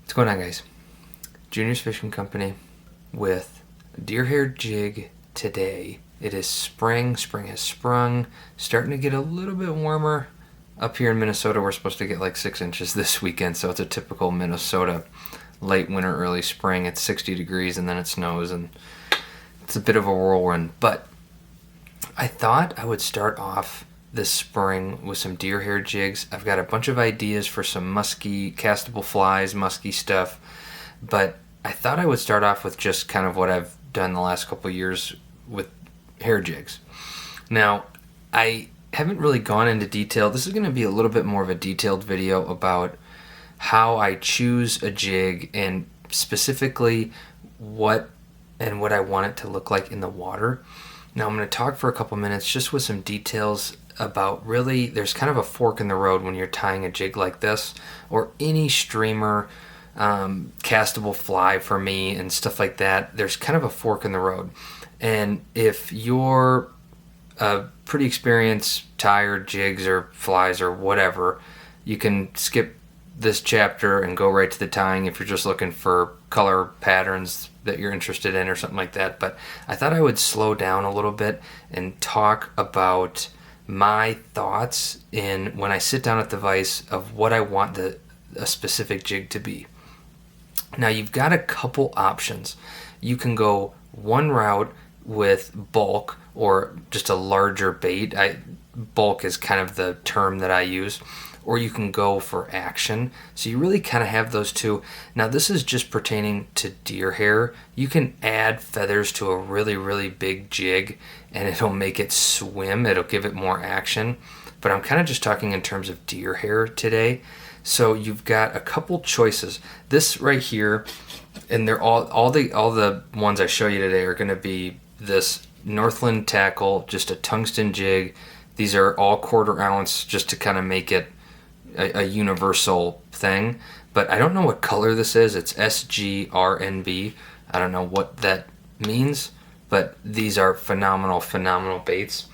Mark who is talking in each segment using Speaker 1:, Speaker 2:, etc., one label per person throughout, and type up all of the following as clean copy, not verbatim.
Speaker 1: What's going on, guys? Junior's Fishing Company with a deer hair jig today. It is spring. Spring has sprung. Starting to get a little bit warmer. Up here in Minnesota, we're supposed to get like 6 inches this weekend, so it's a typical Minnesota late winter, early spring. It's 60 degrees and then it snows, and it's a bit of a whirlwind. But I thought I would start off this spring with some deer hair jigs. I've got a bunch of ideas for some musky, castable flies, musky stuff, but I thought I would start off with just kind of what I've done the last couple of years with hair jigs. Now, I haven't really gone into detail. This is going to be a little bit more of a detailed video about how I choose a jig and specifically what I want it to look like in the water. Now I'm going to talk for a couple minutes just with some details about really, there's kind of a fork in the road when you're tying a jig like this, or any streamer, castable fly for me and stuff like that. There's kind of a fork in the road. And if you're a pretty experienced tyer, jigs or flies or whatever, you can skip this chapter and go right to the tying if you're just looking for color patterns that you're interested in or something like that. But I thought I would slow down a little bit and talk about my thoughts in when I sit down at the vise of what I want a specific jig to be. Now you've got a couple options. You can go one route with bulk or just a larger bait. Bulk is kind of the term that I use. Or you can go for action. So you really kind of have those two. Now this is just pertaining to deer hair. You can add feathers to a really, really big jig and it'll make it swim. It'll give it more action. But I'm kind of just talking in terms of deer hair today. So you've got a couple choices. This right here, and they're all the ones I show you today are going to be this Northland tackle, just a tungsten jig. These are all 1/4 ounce just to kind of make it a universal thing, but I don't know what color this is. It's SGRNB. I don't know what that means, but these are phenomenal baits.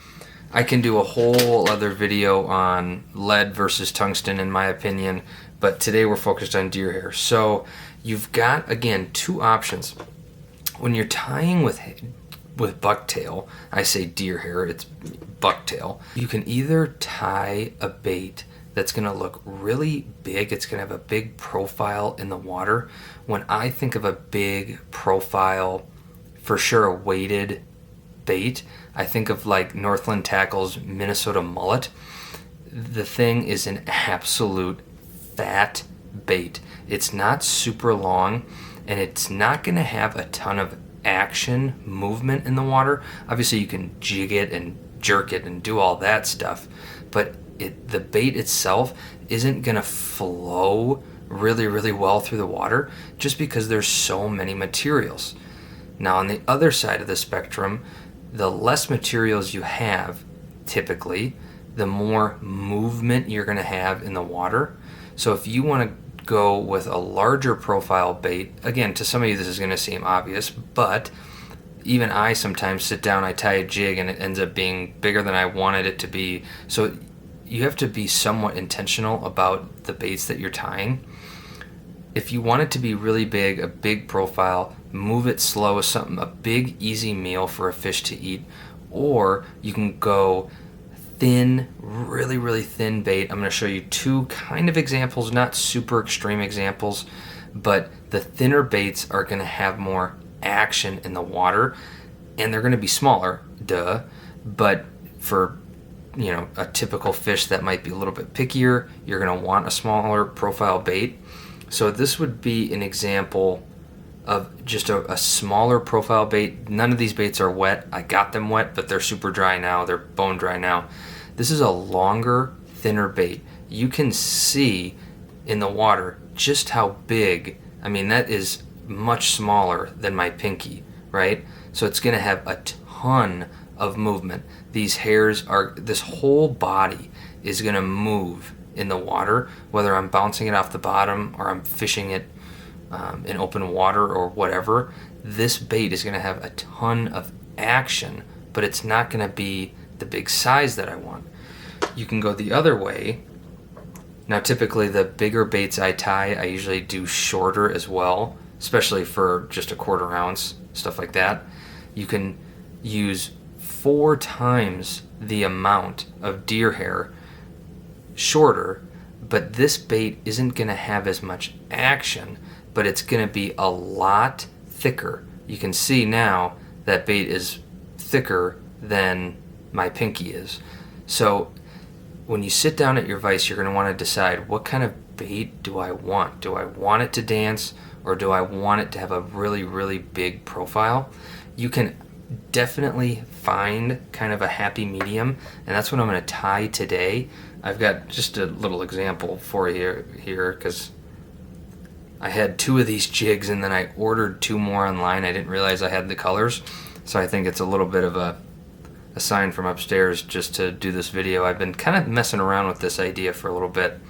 Speaker 1: I can do a whole other video on lead versus tungsten in my opinion, but today we're focused on deer hair. So you've got, again, two options. When you're tying with bucktail, I say deer hair, it's bucktail. You can either tie a bait that's going to look really big. It's going to have a big profile in the water. When I think of a big profile, for sure a weighted bait, I think of like Northland Tackle's Minnesota mullet. The thing is an absolute fat bait. It's not super long and it's not going to have a ton of action movement in the water. Obviously you can jig it and jerk it and do all that stuff, but the bait itself isn't going to flow really, really well through the water just because there's so many materials. Now on the other side of the spectrum, the less materials you have, typically, the more movement you're going to have in the water. So if you want to go with a larger profile bait, again, to some of you this is going to seem obvious, but even I sometimes sit down, I tie a jig and it ends up being bigger than I wanted it to be. So you have to be somewhat intentional about the baits that you're tying. If you want it to be really big, a big profile, move it slow with something, a big easy meal for a fish to eat. Or you can go thin, really, really thin bait. I'm going to show you two kind of examples, not super extreme examples, but the thinner baits are going to have more action in the water and they're going to be smaller, but for a typical fish that might be a little bit pickier, you're going to want a smaller profile bait. So this would be an example of just a smaller profile bait. None of these baits are wet. I got them wet, but they're super dry now. They're bone dry now. This is a longer, thinner bait. You can see in the water just how big. I mean, that is much smaller than my pinky, right? So it's going to have a ton of movement. These hairs this whole body is going to move in the water, whether I'm bouncing it off the bottom or I'm fishing it in open water or whatever. This bait is going to have a ton of action, but it's not going to be the big size that I want. You can go the other way Now typically the bigger baits I tie, I usually do shorter as well, especially for just a 1/4 ounce, stuff like that. You can use 4 times the amount of deer hair shorter, but this bait isn't going to have as much action, but it's going to be a lot thicker. You can see now that bait is thicker than my pinky is. So when you sit down at your vise, you're going to want to decide, what kind of bait do I want? Do I want it to dance, or do I want it to have a really, really big profile? You can definitely find kind of a happy medium, and that's what I'm going to tie today. I've got just a little example for you here because I had 2 of these jigs and then I ordered 2 more online. I didn't realize I had the colors, so I think it's a little bit of a sign from upstairs just to do this video. I've been kind of messing around with this idea for a little bit.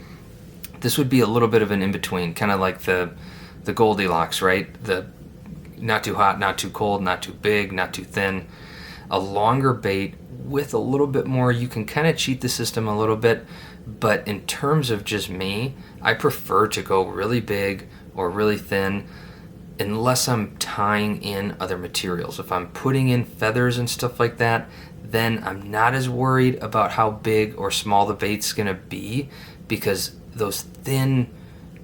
Speaker 1: This would be a little bit of an in-between, kind of like the Goldilocks, right? The not too hot, not too cold, not too big, not too thin. A longer bait with a little bit more, you can kind of cheat the system a little bit, but in terms of just me, I prefer to go really big or really thin unless I'm tying in other materials. If I'm putting in feathers and stuff like that, then I'm not as worried about how big or small the bait's gonna be, because those thin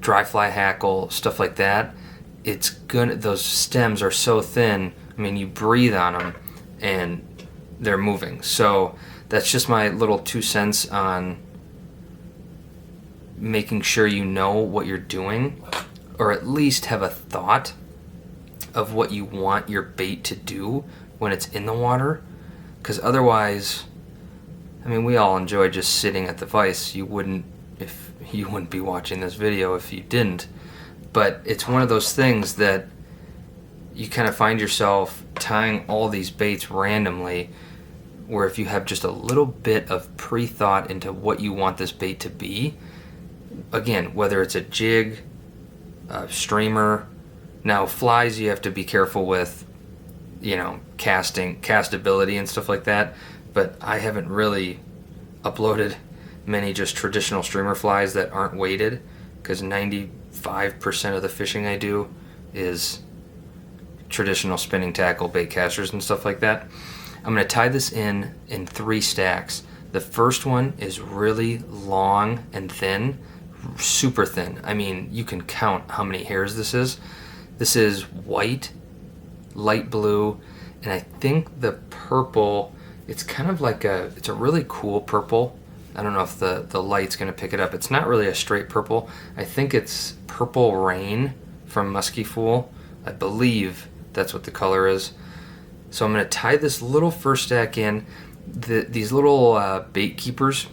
Speaker 1: dry fly hackle, stuff like that, those stems are so thin, I mean, you breathe on them and they're moving. So that's just my little 2 cents on making sure you know what you're doing, or at least have a thought of what you want your bait to do when it's in the water. Because otherwise, I mean, we all enjoy just sitting at the vise. You wouldn't be watching this video if you didn't. But it's one of those things that you kind of find yourself tying all these baits randomly, where if you have just a little bit of pre-thought into what you want this bait to be, again, whether it's a jig, a streamer. Now flies, you have to be careful with, you know, castability and stuff like that, but I haven't really uploaded many just traditional streamer flies that aren't weighted, because 95% of the fishing I do is traditional spinning tackle, bait casters and stuff like that. I'm going to tie this in 3 stacks. The first one is really long and thin, super thin. I mean, you can count how many hairs this is. This is white, light blue, and I think the purple, it's kind of like it's a really cool purple. I don't know if the light's going to pick it up. It's not really a straight purple. I think it's Purple Rain from Musky Fool. I believe that's what the color is. So I'm going to tie this little first stack in. These little bait keepers,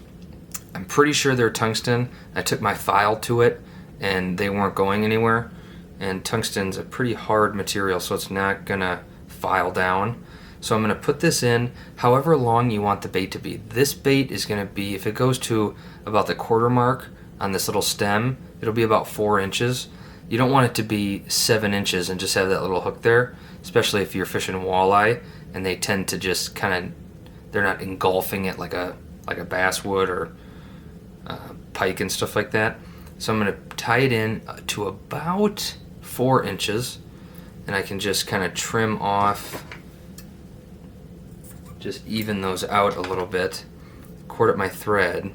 Speaker 1: I'm pretty sure they're tungsten. I took my file to it and they weren't going anywhere. And tungsten's a pretty hard material, so it's not going to file down. So I'm going to put this in however long you want the bait to be. This bait is going to be, if it goes to about the 1/4 mark on this little stem, it'll be about 4 inches. You don't want it to be 7 inches and just have that little hook there, especially if you're fishing walleye and they tend to just kind of, they're not engulfing it like a bass would, or pike and stuff like that. So I'm going to tie it in to about 4 inches, and I can just kind of trim off, just even those out a little bit, cord up my thread,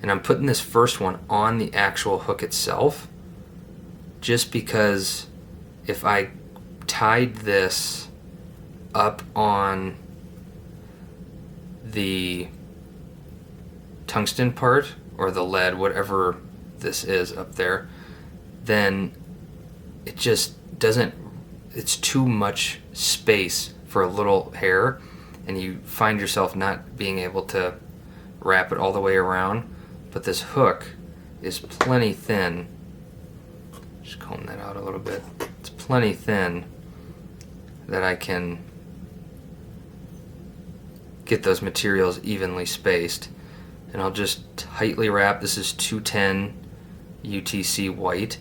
Speaker 1: and I'm putting this first one on the actual hook itself, just because if I tied this up on the tungsten part, or the lead, whatever this is up there, then it just doesn't, it's too much space for a little hair, and you find yourself not being able to wrap it all the way around. But this hook is plenty thin. Just comb that out a little bit. It's plenty thin that I can get those materials evenly spaced. And I'll just tightly wrap. This is 210 UTC white,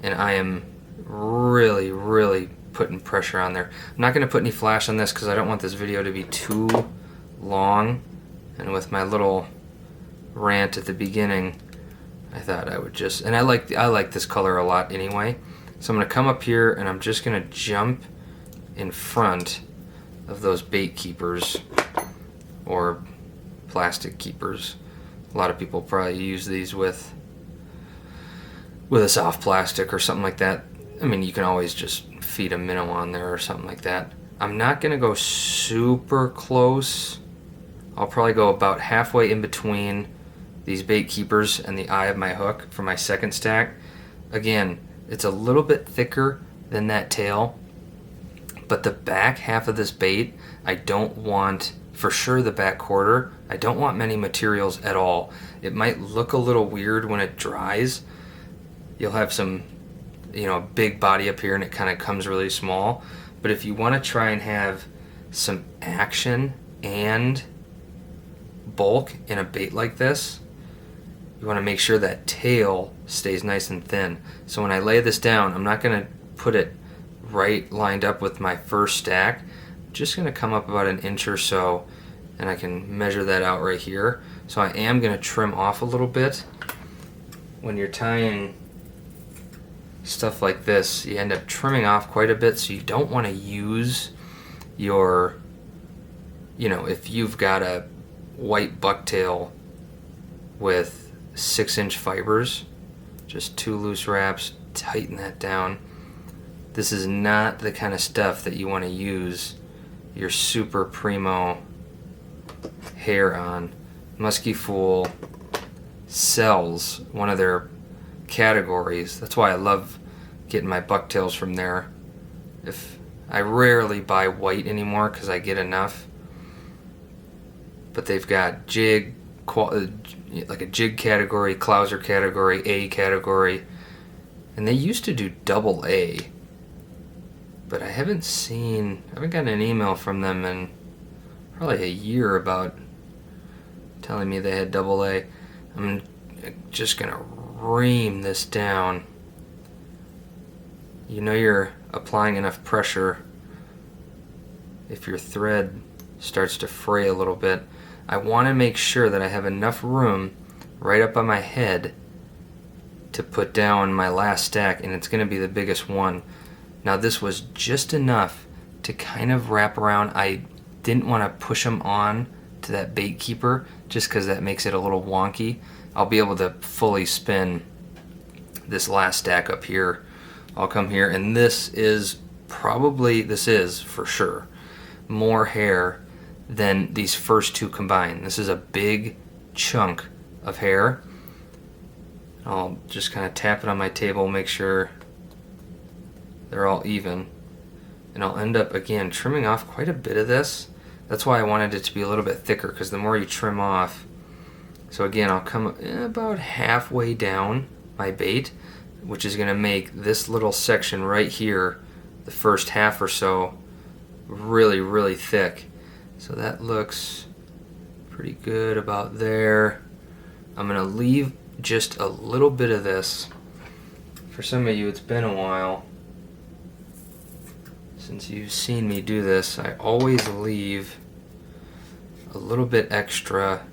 Speaker 1: and I am really putting pressure on there. I'm not going to put any flash on this because I don't want this video to be too long, and with my little rant at the beginning, I thought I would just, and I like this color a lot anyway. So I'm going to come up here and I'm just going to jump in front of those bait keepers or plastic keepers. A lot of people probably use these with a soft plastic or something like that. I mean, you can always just feed a minnow on there or something like that. I'm not going to go super close. I'll probably go about halfway in between these bait keepers and the eye of my hook for my second stack. Again, it's a little bit thicker than that tail, but the back half of this bait, I don't want, for sure the back quarter, I don't want many materials at all. It might look a little weird when it dries. You'll have some, big body up here and it kind of comes really small. But if you want to try and have some action and bulk in a bait like this, you want to make sure that tail stays nice and thin. So when I lay this down, I'm not going to put it right lined up with my first stack. I'm just going to come up about an inch or so, and I can measure that out right here. So I am going to trim off a little bit. When you're tying stuff like this, you end up trimming off quite a bit, so you don't want to use your, if you've got a white bucktail with 6-inch fibers, just 2 loose wraps, tighten that down. This is not the kind of stuff that you want to use your super primo hair on. Musky Fool sells one of their categories. That's why I love getting my bucktails from there. I rarely buy white anymore because I get enough, but they've got jig, like a jig category, Clouser category, A category, and they used to do double A, but I haven't gotten an email from them in probably a year about telling me they had double A. I'm just gonna ream this down. You're applying enough pressure if your thread starts to fray a little bit. I want to make sure that I have enough room right up on my head to put down my last stack, and it's going to be the biggest one. Now this was just enough to kind of wrap around. I didn't want to push them on to that bait keeper just because that makes it a little wonky. I'll be able to fully spin this last stack up here. I'll come here, and this is for sure more hair than these first two combined. This is a big chunk of hair. I'll just kind of tap it on my table, make sure they're all even, and I'll end up again trimming off quite a bit of this. That's why I wanted it to be a little bit thicker, because the more you trim off, so again I'll come about halfway down my bait, which is going to make this little section right here, the first half or so, really, really thick. So that looks pretty good about there. I'm going to leave just a little bit of this. For some of you, it's been a while since you've seen me do this. I always leave a little bit extra.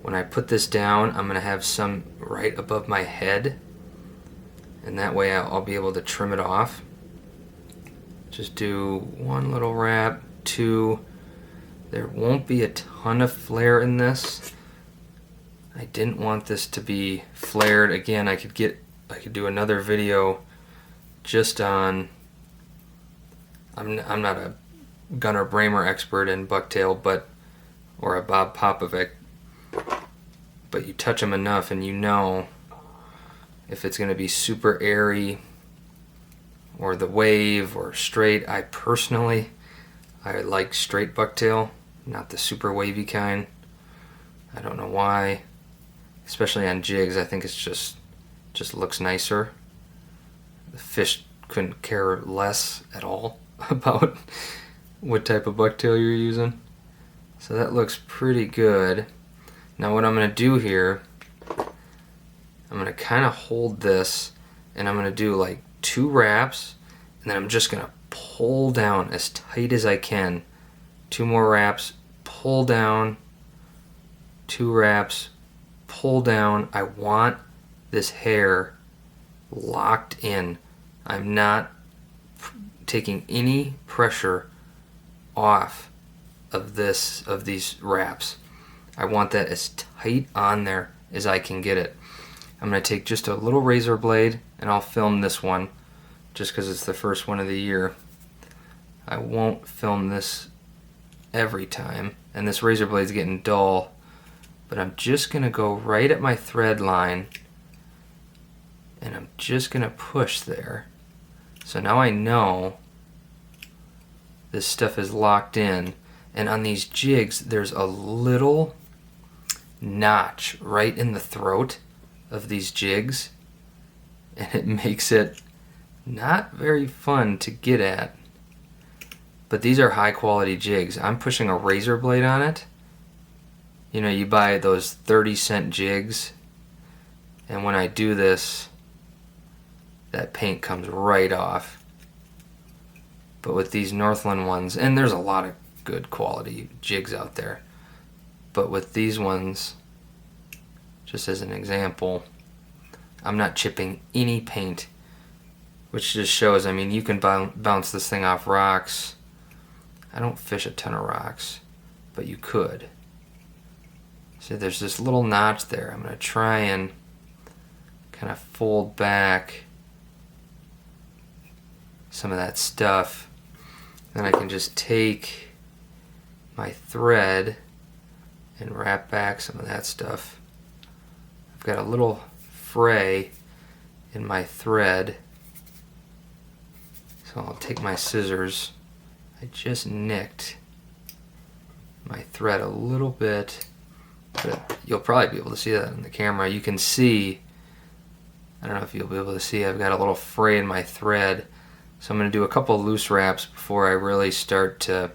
Speaker 1: When I put this down, I'm going to have some right above my head, and that way I'll be able to trim it off. Just do one little wrap, two. There won't be a ton of flare in this. I didn't want this to be flared. Again, I could do another video just on, I'm not a Gunnar Bramer expert in bucktail, or a Bob Popovic, but you touch them enough and you know if it's going to be super airy or the wave or straight. I like straight bucktail, not the super wavy kind. I don't know why. Especially on jigs, I think it's just looks nicer. The fish couldn't care less at all about what type of bucktail you're using. So that looks pretty good. Now what I'm going to do here, I'm going to kind of hold this, and I'm going to do like 2 wraps, and then I'm just going to pull down as tight as I can. 2 more wraps, pull down, 2 wraps, pull down. I want this hair locked in. I'm not taking any pressure off of these wraps. I want that as tight on there as I can get it. I'm going to take just a little razor blade and I'll film this one just because it's the first one of the year. I won't film this every time, and this razor blade's getting dull, but I'm just going to go right at my thread line and I'm just going to push there. So now I know this stuff is locked in, and on these jigs there's a little notch right in the throat of these jigs, and it makes it not very fun to get at. But these are high quality jigs. I'm pushing a razor blade on it. You know, you buy those 30-cent jigs, and when I do this, that paint comes right off. But with these Northland ones, and there's a lot of good quality jigs out there, but with these ones, just as an example, I'm not chipping any paint, which just shows, I mean, you can bounce this thing off rocks. I don't fish a ton of rocks, but you could. See, there's this little notch there. I'm going to try and kind of fold back some of that stuff. Then I can just take my thread and wrap back some of that stuff. I've got a little fray in my thread, so I'll take my scissors. I just nicked my thread a little bit, but you'll probably be able to see that in the camera. You can see, I don't know if you'll be able to see, I've got a little fray in my thread. So I'm going to do a couple loose wraps before I really start to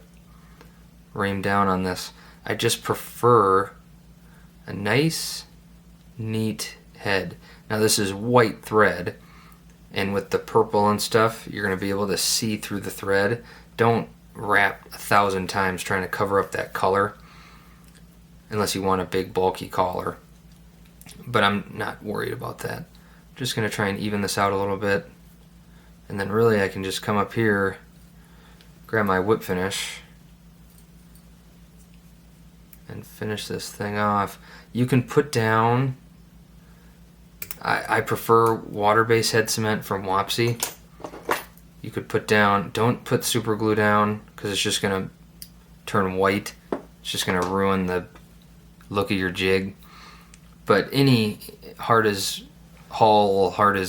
Speaker 1: ream down on this. I just prefer a nice, neat head. Now this is white thread, and with the purple and stuff, you're going to be able to see through the thread. Don't wrap 1,000 times trying to cover up that color unless you want a big bulky collar. But I'm not worried about that. I'm just going to try and even this out a little bit. And then really I can just come up here, grab my whip finish, and finish this thing off. You can put down, I prefer water-based head cement from Wapsi. You could put down, don't put super glue down because it's just going to turn white. It's just going to ruin the look of your jig. But any hard as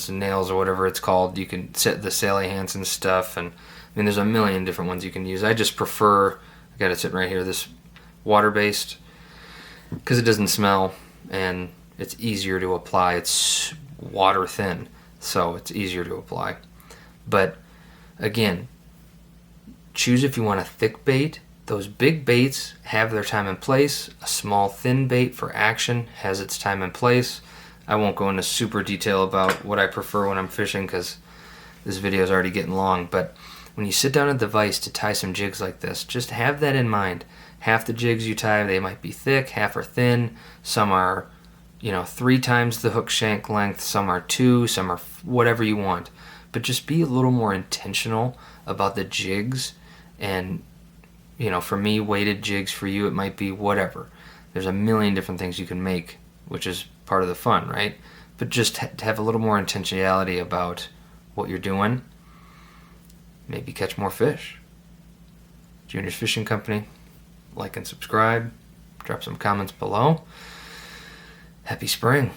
Speaker 1: nails or whatever it's called, you can set the Sally Hansen stuff, and I mean there's a million different ones you can use. I just prefer, I got it sitting right here, this water-based, because it doesn't smell and it's easier to apply. It's water thin, so it's easier to apply. But again, choose if you want a thick bait. Those big baits have their time and place. A small thin bait for action has its time and place. I won't go into super detail about what I prefer when I'm fishing because this video is already getting long, but when you sit down at the vise to tie some jigs like this, just have that in mind. Half the jigs you tie, they might be thick, half are thin, some are 3 times the hook shank length, some are 2, some are whatever you want. But just be a little more intentional about the jigs, and for me, weighted jigs, for you it might be whatever. There's a million different things you can make, which is part of the fun, right? But just to have a little more intentionality about what you're doing, maybe catch more fish. Junior's Fishing Company. Like and subscribe. Drop some comments below. Happy spring.